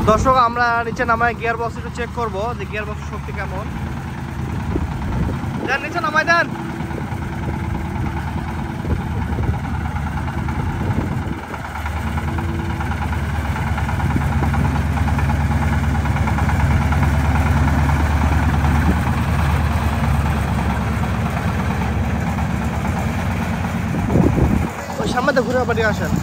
দর্শক আমরা নিচে নামায় গিয়ার বক্স একটু চেক করবো যে গিয়ার বক্সের শক্তি কেমন। দেন নিচে নামাই দেন। ওই সামনে তো ঘুরে বাড়ি আসেন।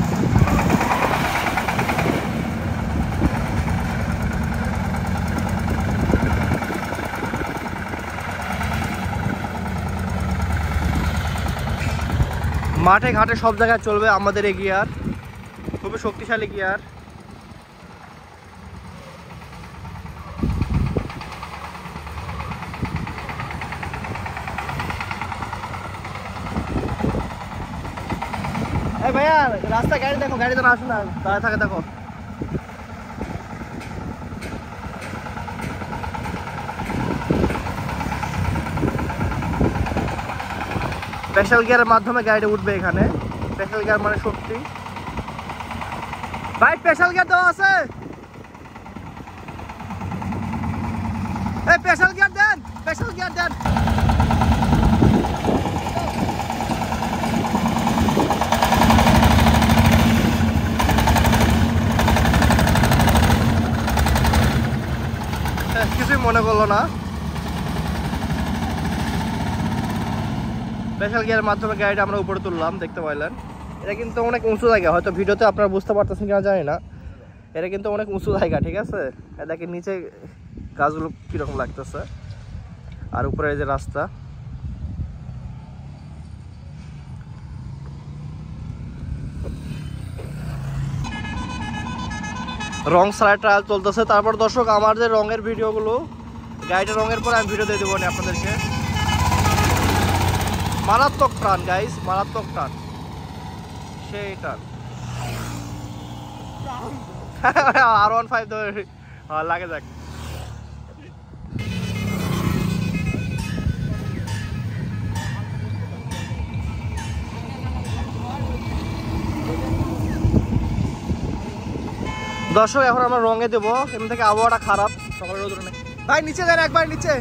মাঠে ঘাটে সব জায়গায় চলবে আমাদের এই গিয়ার, খুবই শক্তিশালী গিয়ার। এই ভাইয়া রাস্তা গাড়ি দেখো, গাড়ি তো না আসুন না দাঁড়ায় থাকে দেখো। স্পেশাল গিয়ারের মাধ্যমে গাড়িটা উঠবে এখানে। স্পেশাল গিয়ার মানে শক্তি। ভাই স্পেশাল গিয়ার দেওয়া আছে? এই স্পেশাল গিয়ার দেন, স্পেশাল গিয়ার দেন। কিছুই মনে করলো না। স্পেশাল গিয়ারের মাধ্যমে গাড়িটা আমরা উপরে তুললাম, দেখতে পাইলেন। এটা কিন্তু অনেক উঁচু জায়গা, হয়তো ভিডিওতে আপনারা বুঝতে পারতেছেন কিনা জানি না। এটা কিন্তু অনেক উঁচু জায়গা, ঠিক আছে। দেখেন নিচে গাছগুলো কিরকম লাগতেছে, আর উপরে এই যে রাস্তা। রং সারা ট্রায়াল চলতেছে। তারপর দর্শক আমার যে রঙের ভিডিওগুলো, গাড়িটার রঙের পরে আমি ভিডিও দিয়ে দেবো আপনাদেরকে। মারাত্মক টান গাইস, মারাত্মক টান, সেই টান। R15 লাগে যাক। দর্শক এখন আমরা রঙে দেবো। এখান থেকে আবহাওয়াটা খারাপ, সকালে রোদ নেই। ভাই নিচে দেন একবার, নিচে।